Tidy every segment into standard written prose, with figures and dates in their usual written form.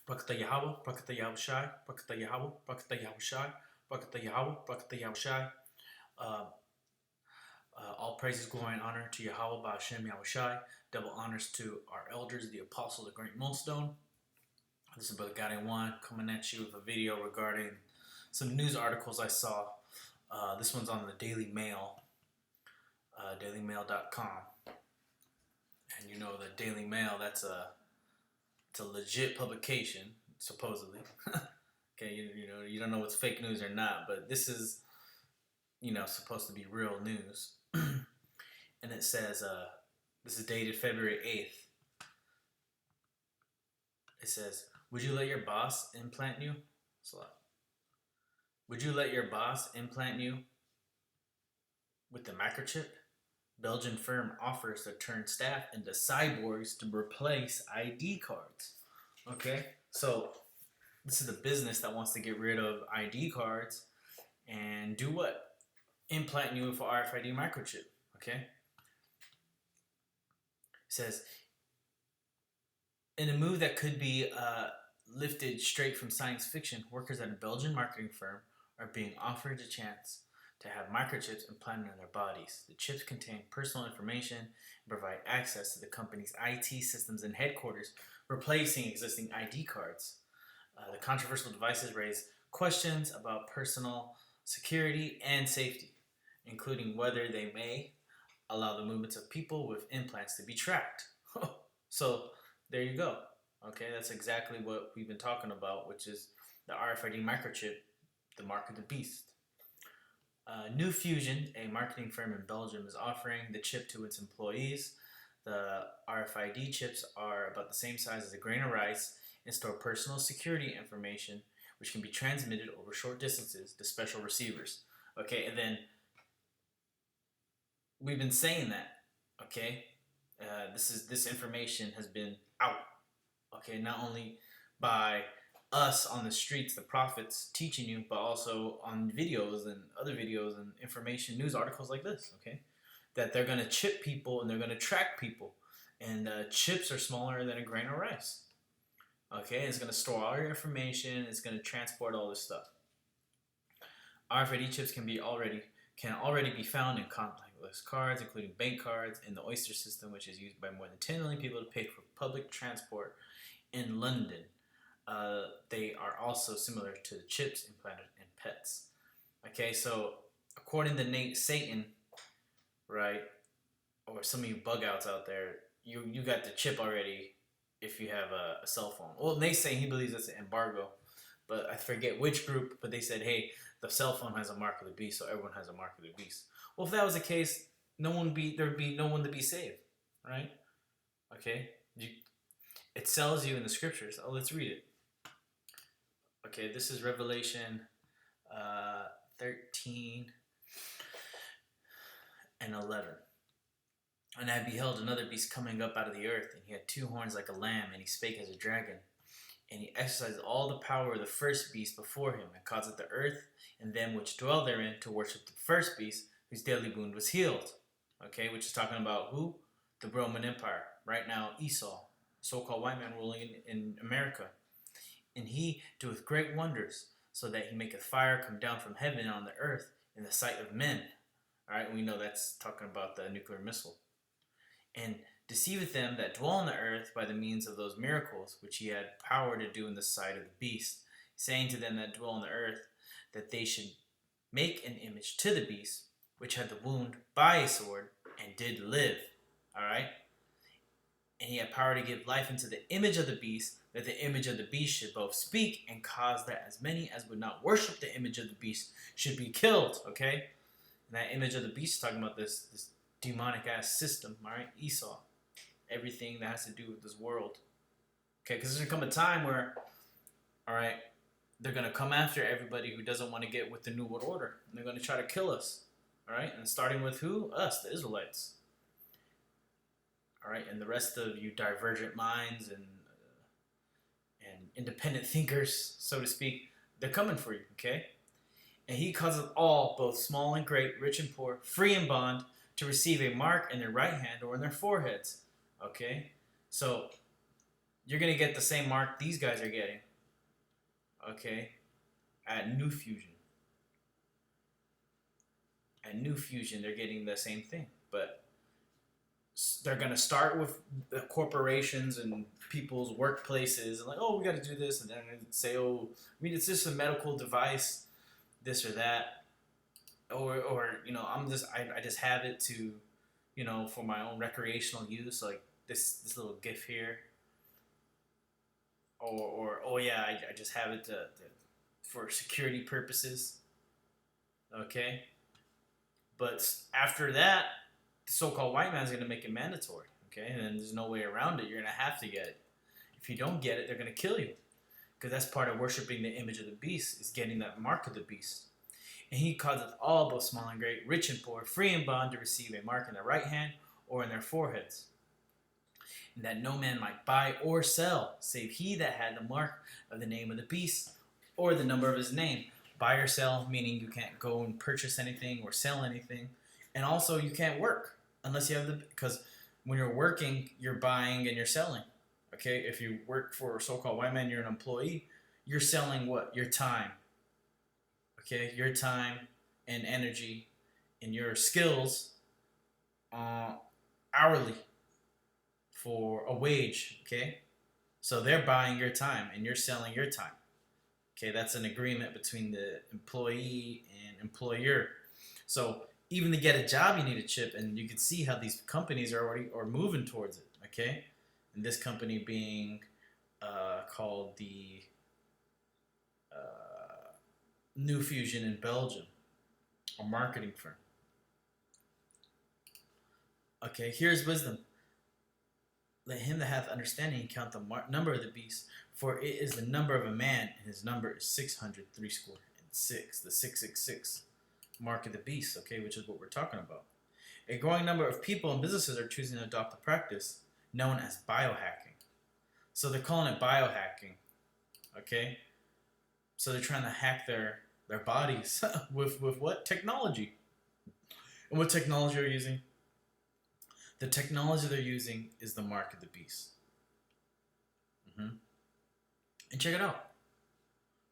Brakata Yahweh, Brakata Yahushai, Brakata Yahweh, Brakata Yahushai, Brakata Yahweh, Brakata Yahushai. Uh, all praises, glory, and honor to Yahweh, Ba'ashem, Yahushai. Double honors to our elders, the apostles, the great millstone. This is Brother Guiding One coming at you with a video regarding some news articles I saw. This one's on the Daily Mail, dailymail.com. And you know the Daily Mail, it's a legit publication, supposedly. Okay, you don't know what's fake news or not, but this is, supposed to be real news. And it says, this is dated February 8th. It says, would you let your boss implant you? Would you let your boss implant you with the microchip? Belgian firm offers to turn staff into cyborgs to replace ID cards. Okay, so this is a business that wants to get rid of ID cards and do what? Implant you with an RFID microchip. Okay, it says in a move that could be lifted straight from science fiction, workers at a Belgian marketing firm are being offered a chance to have microchips implanted in their bodies. The chips contain personal information and provide access to the company's IT systems and headquarters, replacing existing ID cards. The controversial devices raise questions about personal security and safety, including whether they may allow the movements of people with implants to be tracked. So there you go. Okay, that's exactly what we've been talking about, which is the RFID microchip, the mark of the beast. New Fusion, a marketing firm in Belgium, is offering the chip to its employees. The RFID chips are about the same size as a grain of rice and store personal security information, which can be transmitted over short distances to special receivers. Okay, and then we've been saying that. Okay, this information has been out. Okay, not only by us on the streets, the prophets teaching you, but also on videos and other videos and information, news articles like this, okay? That they're going to chip people and they're going to track people. And chips are smaller than a grain of rice. Okay, it's going to store all your information. It's going to transport all this stuff. RFID chips can already be found in contactless cards, including bank cards, in the Oyster system, which is used by more than 10 million people to pay for public transport in London. They are also similar to the chips implanted in pets. Okay, so according to Nate Satan, right, or some of you bug outs out there, you got the chip already if you have a cell phone. Well, Nate Satan, he believes it's an embargo, but I forget which group, but they said, hey, the cell phone has a mark of the beast, so everyone has a mark of the beast. Well, if that was the case, there'd be no one to be saved, right? Okay, it tells you in the scriptures. Oh, let's read it. Okay, this is Revelation 13 and 11. And I beheld another beast coming up out of the earth, and he had two horns like a lamb, and he spake as a dragon. And he exercised all the power of the first beast before him, and caused the earth and them which dwell therein to worship the first beast, whose deadly wound was healed. Okay, which is talking about who? The Roman Empire. Right now, Esau, so-called white man ruling in America. And he doeth great wonders, so that he maketh fire come down from heaven on the earth in the sight of men. All right, we know that's talking about the nuclear missile. And deceiveth them that dwell on the earth by the means of those miracles which he had power to do in the sight of the beast, saying to them that dwell on the earth that they should make an image to the beast, which had the wound by a sword and did live. All right? And he had power to give life into the image of the beast, that the image of the beast should both speak and cause that as many as would not worship the image of the beast should be killed. Okay? And that image of the beast is talking about this demonic ass system, all right? Esau. Everything that has to do with this world. Okay, because there's going to come a time where, all right, they're going to come after everybody who doesn't want to get with the New World Order. And they're going to try to kill us. All right, and starting with who? Us, the Israelites. All right, and the rest of you divergent minds and independent thinkers, so to speak, they're coming for you, okay? And he causes all, both small and great, rich and poor, free and bond, to receive a mark in their right hand or in their foreheads. Okay? So, You're gonna get the same mark these guys are getting. Okay, at New Fusion. At New Fusion, they're getting the same thing, but they're gonna start with the corporations and people's workplaces, and like, oh, we got to do this, and then say, oh, I mean, it's just a medical device, this or that, or I just have it to, for my own recreational use, like this little GIF here, or oh yeah, I just have it for security purposes, okay, but after that, the so-called white man's going to make it mandatory, okay? And then there's no way around it. You're going to have to get it. If you don't get it, they're going to kill you, because that's part of worshiping the image of the beast, is getting that mark of the beast. And he causeth all, both small and great, rich and poor, free and bond, to receive a mark in their right hand or in their foreheads, and that no man might buy or sell, save he that had the mark of the name of the beast or the number of his name. Buy or sell, meaning you can't go and purchase anything or sell anything. And also, you can't work unless you have because when you're working, you're buying and you're selling. Okay, if you work for a so-called white man, you're an employee. You're selling what? Your time. Okay, your time and energy and your skills hourly for a wage. Okay, so they're buying your time and you're selling your time. Okay, that's an agreement between the employee and employer. So even to get a job, you need a chip, and you can see how these companies are moving towards it. Okay, and this company being called the New Fusion in Belgium, a marketing firm. Okay, here's wisdom. Let him that hath understanding count the number of the beast, for it is the number of a man, and his number is 600 the 666 mark of the beast, okay, which is what we're talking about. A growing number of people and businesses are choosing to adopt the practice known as biohacking. So they're calling it biohacking, okay? So they're trying to hack their bodies with what? Technology. And what technology are you using? The technology they're using is the mark of the beast. And check it out.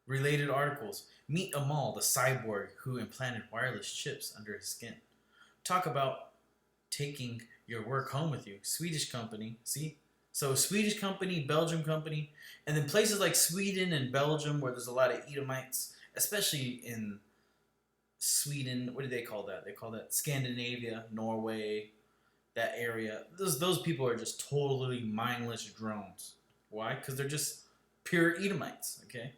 Related articles. Meet Amal, the cyborg who implanted wireless chips under his skin. Talk about taking your work home with you. Swedish company. See? So Swedish company, Belgium company, and then places like Sweden and Belgium where there's a lot of Edomites, especially in Sweden. What do they call that? They call that Scandinavia, Norway, that area. Those people are just totally mindless drones. Why? Because they're just pure Edomites, okay?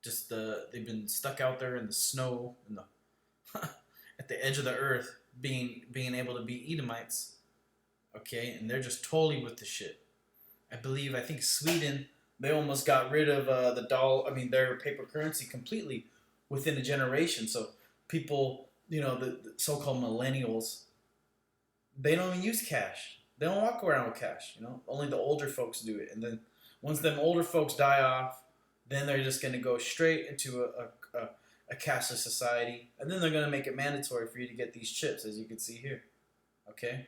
Just they've been stuck out there in the snow, in the at the edge of the earth, being able to be Edomites, okay? And they're just totally with the shit. I think Sweden, they almost got rid of their paper currency completely within a generation. So people, the so-called millennials, they don't even use cash. They don't walk around with cash. Only the older folks do it. And then once them older folks die off, then they're just going to go straight into a cashless society, and then they're going to make it mandatory for you to get these chips, as you can see here. Okay.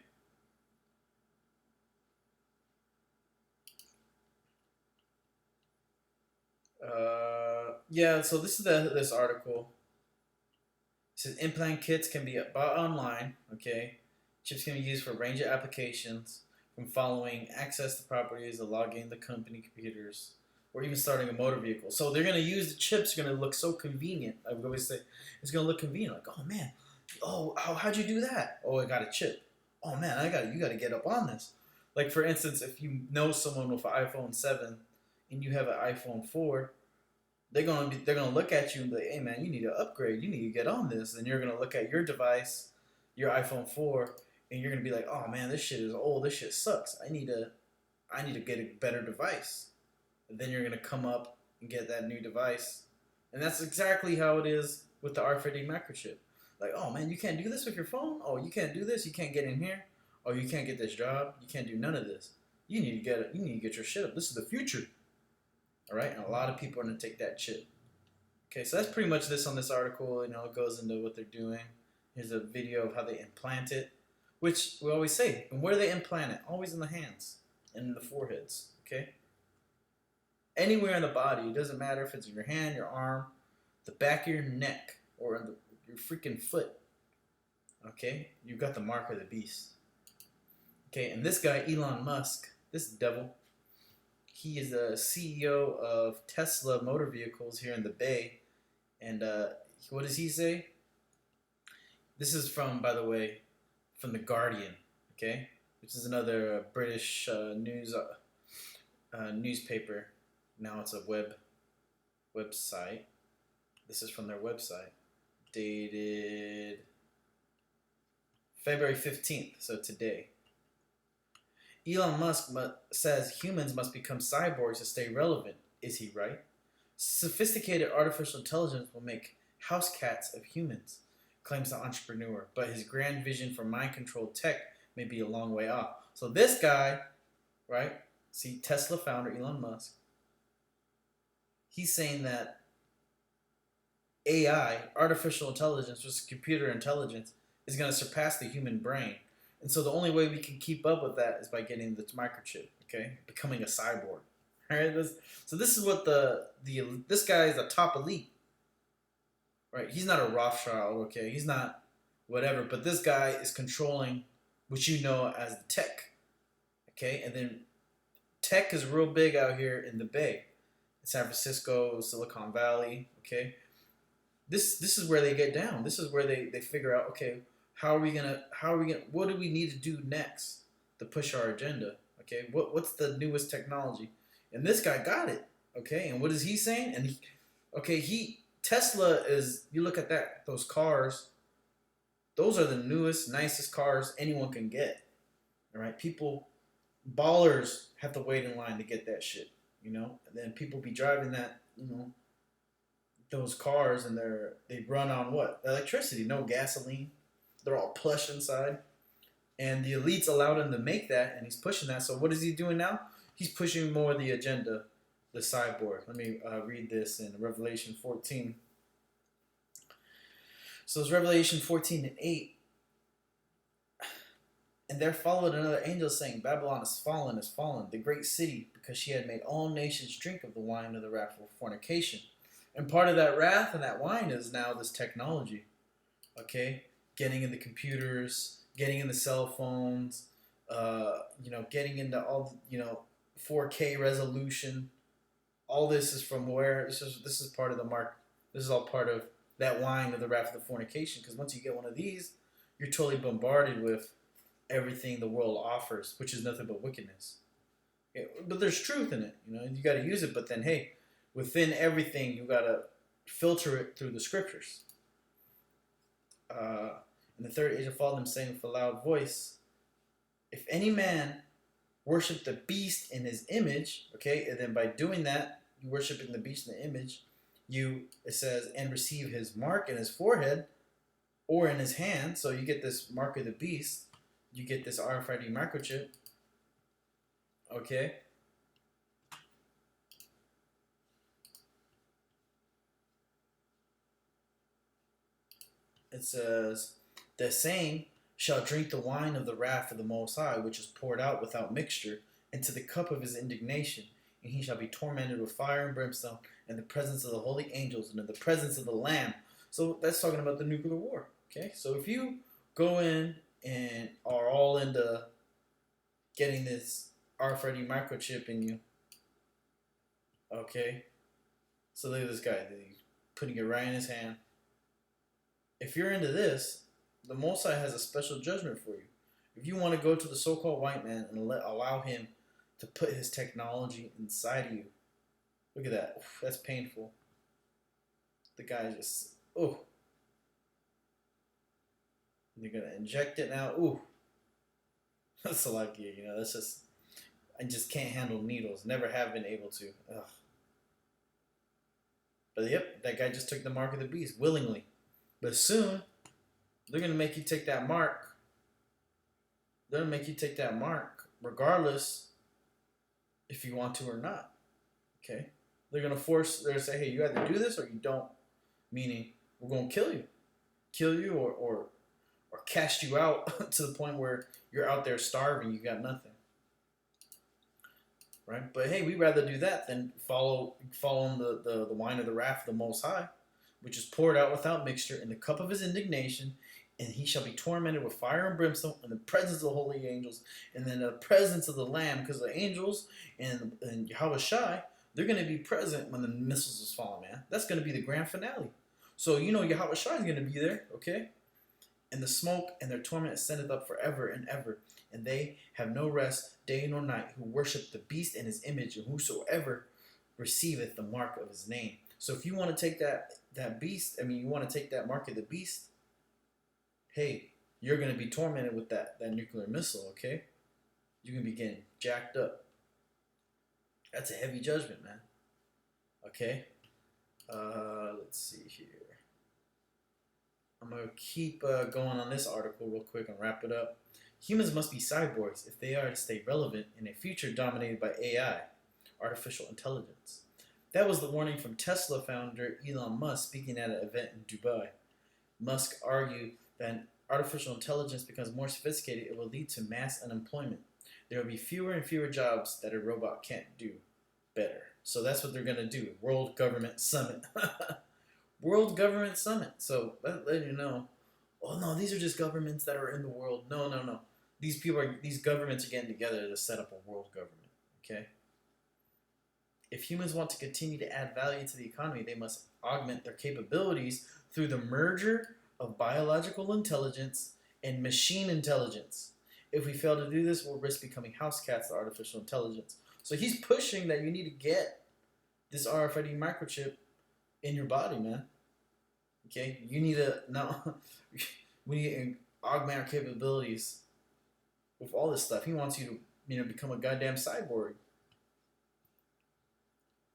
Yeah. So this is this article. It says implant kits can be bought online. Okay. Chips can be used for a range of applications, from following access to properties to logging the company computers, or even starting a motor vehicle. So they're going to use the chips. Going to look so convenient. I would always say it's going to look convenient. Like, oh man, how'd you do that? Oh, I got a chip. Oh man, you got to get up on this. Like for instance, if you know someone with an iPhone 7 and you have an iPhone 4, they're gonna look at you and be like, hey man, you need to upgrade. You need to get on this. And you're gonna look at your device, your iPhone 4, and you're gonna be like, oh man, this shit is old. This shit sucks. I need to get a better device. And then you're gonna come up and get that new device, and that's exactly how it is with the RFID microchip. Like, oh man, you can't do this with your phone. Oh, you can't do this. You can't get in here. Oh, you can't get this job. You can't do none of this. You need to get it. You need to get your shit up. This is the future. All right, and a lot of people are gonna take that chip. Okay, so that's pretty much this on this article. It goes into what they're doing. Here's a video of how they implant it, which we always say. And where do they implant it? Always in the hands and in the foreheads. Okay. Anywhere in the body. It doesn't matter if it's in your hand, your arm, the back of your neck, or your freaking foot. Okay? You've got the mark of the beast. Okay, and this guy, Elon Musk, this devil, he is the CEO of Tesla Motor Vehicles here in the Bay. And what does he say? This is from, by the way, from The Guardian, okay? Which is another British newspaper. Now it's a website. This is from their website. Dated February 15th, so today. Elon Musk says humans must become cyborgs to stay relevant. Is he right? Sophisticated artificial intelligence will make house cats of humans, claims the entrepreneur, but his grand vision for mind-controlled tech may be a long way off. So this guy, right, see, Tesla founder Elon Musk, he's saying that AI, artificial intelligence, which is computer intelligence, is going to surpass the human brain. And so the only way we can keep up with that is by getting the microchip, okay? Becoming a cyborg. All right? So this is what this guy is a top elite. Right? He's not a Rothschild, okay? He's not whatever, but this guy is controlling what you know as the tech. Okay? And then tech is real big out here in the Bay. In San Francisco, Silicon Valley, okay? This is where they get down. This is where they figure out, okay, what do we need to do next to push our agenda? Okay, what's the newest technology? And this guy got it. Okay, and what is he saying? And Tesla is, you look at those cars, those are the newest, nicest cars anyone can get. All right, ballers have to wait in line to get that shit, and then people be driving that, those cars, and they run on what? Electricity, no gasoline. They're all plush inside. And the elites allowed him to make that, and he's pushing that. So what is he doing now? He's pushing more the agenda, the cyborg. Let me read this in Revelation 14. So it's Revelation 14:8. And there followed another angel saying, Babylon is fallen, the great city, because she had made all nations drink of the wine of the wrath of fornication. And part of that wrath and that wine is now this technology. Okay? Getting in the computers, getting in the cell phones, getting into all, 4K resolution. All this is from where? This is part of the mark. This is all part of that wine of the wrath of the fornication. Because once you get one of these, you're totally bombarded with everything the world offers, which is nothing but wickedness. Yeah, but there's truth in it. You got to use it. But then, hey, within everything, you got to filter it through the scriptures. And the third angel followed them, saying with a loud voice, if any man worship the beast in his image, okay, and then by doing that, you worshiping the beast in the image, it says, and receive his mark in his forehead or in his hand, so you get this mark of the beast, you get this RFID microchip, okay, it says, the same shall drink the wine of the wrath of the Most High, which is poured out without mixture, into the cup of his indignation, and he shall be tormented with fire and brimstone in the presence of the holy angels and in the presence of the Lamb. So that's talking about the nuclear war. Okay, so if you go in and are all into getting this RFID microchip in you, okay, so look at this guy, he's putting it right in his hand. If you're into this, the Most High has a special judgment for you. If you want to go to the so-called white man and allow him to put his technology inside of you, look at that. Oof, that's painful. The guy just, oh. They're going to inject it now. Ooh. That's a lot gear, That's just, I just can't handle needles. Never have been able to. Ugh. But yep, that guy just took the mark of the beast willingly. But soon, they're going to make you take that mark. They're going to make you take that mark regardless if you want to or not. Okay? They're going to say, hey, you either do this or you don't. Meaning, we're going to kill you. Kill you or cast you out to the point where you're out there starving. You got nothing. right? But hey, we'd rather do that than following the wine of the wrath of the Most High, which is poured out without mixture in the cup of his indignation, and he shall be tormented with fire and brimstone in the presence of the holy angels, and then the presence of the Lamb, because the angels and Yahweh Shai, they're going to be present when the missiles is falling, man. That's going to be the grand finale. So you know Yahweh Shai is going to be there, okay? And the smoke and their torment ascendeth up forever and ever, and they have no rest day nor night, who worship the beast and his image, and whosoever receiveth the mark of his name. So if you want to take that beast, I mean, you want to take that mark of the beast, hey, you're going to be tormented with that nuclear missile, okay? You're going to be getting jacked up. That's a heavy judgment, man. Okay? Let's see here. I'm going to keep going on this article real quick and wrap it up. Humans must be cyborgs if they are to stay relevant in a future dominated by AI, artificial intelligence. That was the warning from Tesla founder Elon Musk speaking at an event in Dubai. Musk argued that artificial intelligence becomes more sophisticated, it will lead to mass unemployment. There will be fewer and fewer jobs that a robot can't do better. So that's what they're going to do. World Government Summit. World Government Summit. So let you know. Oh no, these are just governments that are in the world. No. These governments are getting together to set up a world government. Okay? If humans want to continue to add value to the economy, they must augment their capabilities through the merger of biological intelligence and machine intelligence. If we fail to do this, we'll risk becoming house cats to artificial intelligence. So he's pushing that you need to get this RFID microchip in your body, man. Okay? You need to now we need to augment our capabilities with all this stuff. He wants you to, become a goddamn cyborg.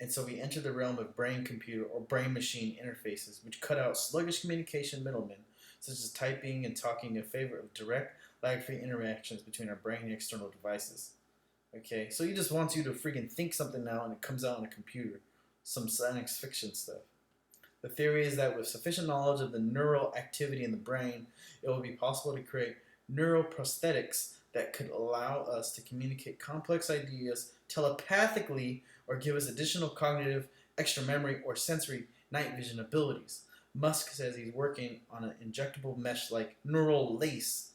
And so we enter the realm of brain-computer or brain-machine interfaces, which cut out sluggish communication middlemen, such as typing and talking, in favor of direct, lag-free interactions between our brain and external devices. Okay, so he just wants you to freaking think something now, and it comes out on a computer. Some science fiction stuff. The theory is that with sufficient knowledge of the neural activity in the brain, it will be possible to create neuroprosthetics that could allow us to communicate complex ideas telepathically or give us additional cognitive, extra memory, or sensory night vision abilities. Musk says he's working on an injectable mesh-like neural lace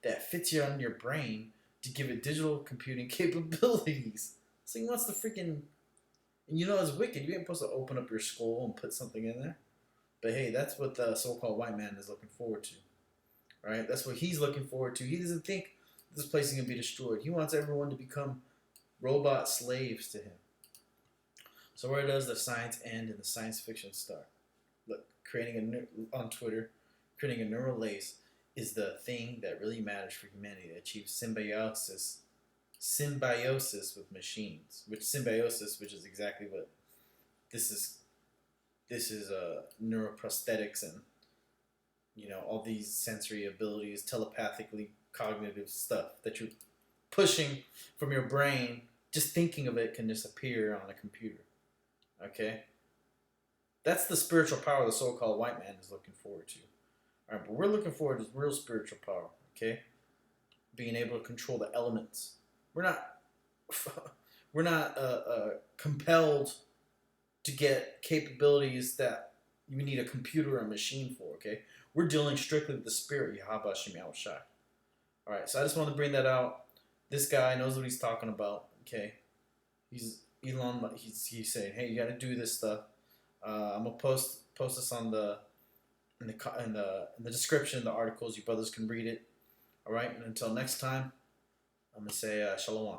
that fits you on your brain to give it digital computing capabilities. So he wants to freaking... And it's wicked. You ain't supposed to open up your skull and put something in there. But hey, that's what the so-called white man is looking forward to. Right? That's what he's looking forward to. He doesn't think this place is going to be destroyed. He wants everyone to become robot slaves to him. So where does the science end and the science fiction start? Look, on Twitter, creating a neural lace is the thing that really matters for humanity to achieve symbiosis with machines. Which is exactly what this is. This is neuroprosthetics and all these sensory abilities, telepathically cognitive stuff that you're pushing from your brain. Just thinking of it can disappear on a computer. Okay? That's the spiritual power the so-called white man is looking forward to. All right, but we're looking forward to real spiritual power. Okay? Being able to control the elements. We're not compelled to get capabilities that you need a computer or a machine for. Okay? We're dealing strictly with the spirit, Yahweh Shem Shai. All right, so I just want to bring that out. This guy knows what he's talking about. Okay, he's Elon. He's saying, hey, you got to do this stuff. I'm gonna post this on in the description, the articles. You brothers can read it. All right, and until next time, I'm gonna say shalom.